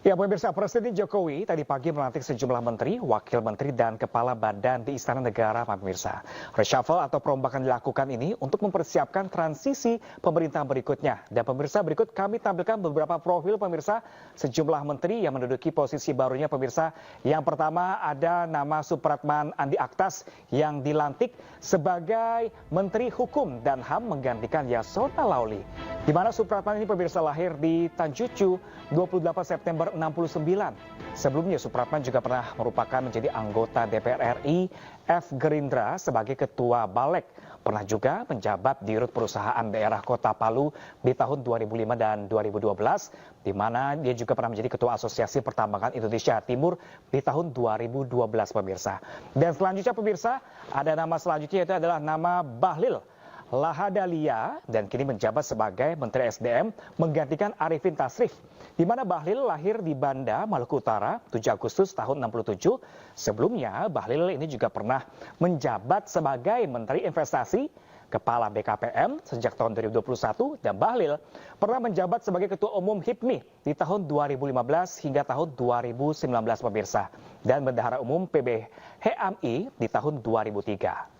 Ya, pemirsa, Presiden Jokowi tadi pagi melantik sejumlah menteri, wakil menteri, dan kepala badan di Istana Negara, pemirsa. Reshuffle atau perombakan dilakukan ini untuk mempersiapkan transisi pemerintahan berikutnya. Dan pemirsa, berikut kami tampilkan beberapa profil pemirsa sejumlah menteri yang menduduki posisi barunya, pemirsa. Yang pertama ada nama Supratman Andi Aktas yang dilantik sebagai Menteri Hukum dan HAM menggantikan Yasona Laoly. Di mana Supratman ini, pemirsa, lahir di Tanjucu 28 September 69. Sebelumnya Supratman juga pernah merupakan menjadi anggota DPR RI F Gerindra sebagai Ketua Balek. Pernah juga menjabat di Dirut Perusahaan Daerah Kota Palu di tahun 2005 dan 2012, di mana dia juga pernah menjadi Ketua Asosiasi Pertambangan Indonesia Timur di tahun 2012, pemirsa. Dan selanjutnya, pemirsa, ada nama selanjutnya, yaitu adalah nama Bahlil Lahadalia, dan kini menjabat sebagai Menteri SDM menggantikan Arifin Tasrif. Di mana Bahlil lahir di Banda, Maluku Utara, 7 Agustus tahun 67. Sebelumnya, Bahlil ini juga pernah menjabat sebagai Menteri Investasi, Kepala BKPM sejak tahun 2021, dan Bahlil pernah menjabat sebagai Ketua Umum HIPMI di tahun 2015 hingga tahun 2019, pemirsa, dan Bendahara Umum PBHMI di tahun 2003.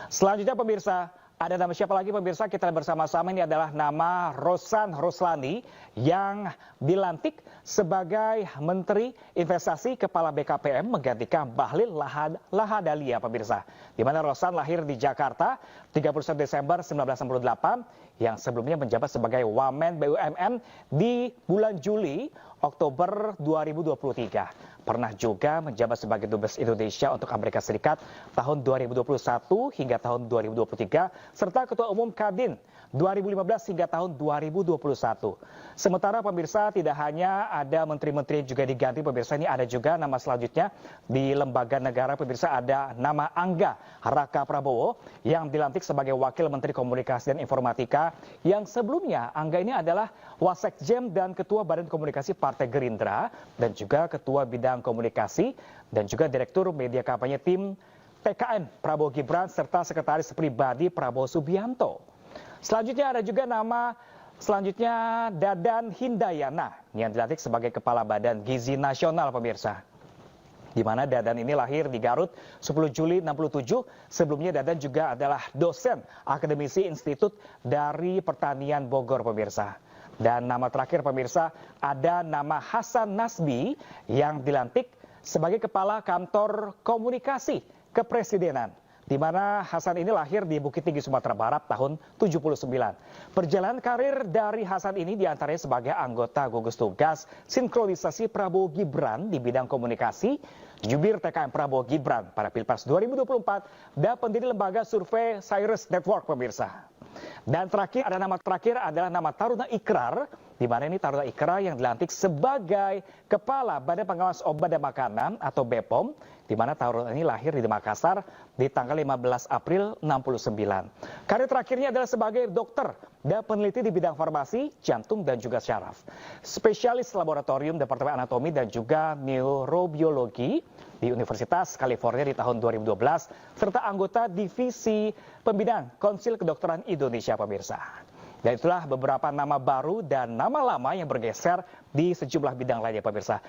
Selanjutnya, pemirsa, ada nama siapa lagi, pemirsa? Kita bersama-sama, ini adalah nama Rosan Roslani yang dilantik sebagai Menteri Investasi Kepala BKPM menggantikan Bahlil Lahadalia, pemirsa. Di mana Rosan lahir di Jakarta 31 Desember 1968, yang sebelumnya menjabat sebagai Wamen BUMN di bulan Juli Oktober 2023. Pernah juga menjabat sebagai Dubes Indonesia untuk Amerika Serikat tahun 2021 hingga tahun 2023, serta Ketua Umum Kadin 2015 hingga tahun 2021. Sementara, pemirsa, tidak hanya ada menteri-menteri yang juga diganti, pemirsa, ini ada juga nama selanjutnya di lembaga negara, pemirsa, ada nama Angga Raka Prabowo yang dilantik sebagai Wakil Menteri Komunikasi dan Informatika, yang sebelumnya Angga ini adalah Wasekjen dan Ketua Badan Komunikasi Partai Gerindra, dan juga Ketua Bidang Komunikasi dan juga Direktur Media Kampanye Tim TKN Prabowo Gibran, serta Sekretaris Pribadi Prabowo Subianto. Selanjutnya ada juga nama selanjutnya Dadan Hindayana yang dilantik sebagai Kepala Badan Gizi Nasional, pemirsa. Di mana Dadan ini lahir di Garut 10 Juli 67. Sebelumnya Dadan juga adalah dosen akademisi Institut dari Pertanian Bogor, pemirsa. Dan nama terakhir, pemirsa, ada nama Hasan Nasbi yang dilantik sebagai Kepala Kantor Komunikasi Kepresidenan. Di mana Hasan ini lahir di Bukit Tinggi, Sumatera Barat tahun 79. Perjalanan karir dari Hasan ini diantaranya sebagai anggota gugus tugas sinkronisasi Prabowo Gibran di bidang komunikasi, jubir TKN Prabowo Gibran pada Pilpres 2024, dan pendiri lembaga survei Cyrus Network, pemirsa. Dan terakhir, ada nama terakhir adalah nama Taruna Ikrar, di mana ini Taruna Ikrar yang dilantik sebagai Kepala Badan Pengawas Obat dan Makanan atau BPOM, di mana Taruna ini lahir di Makassar di tanggal 15 April 69. Karir terakhirnya adalah sebagai dokter dan peneliti di bidang farmasi, jantung, dan juga syaraf. Spesialis laboratorium Departemen Anatomi dan juga Neurobiologi di Universitas California di tahun 2012, serta anggota Divisi Pembinaan Konsil Kedokteran Indonesia, pemirsa. Dan itulah beberapa nama baru dan nama lama yang bergeser di sejumlah bidang lainnya, pemirsa.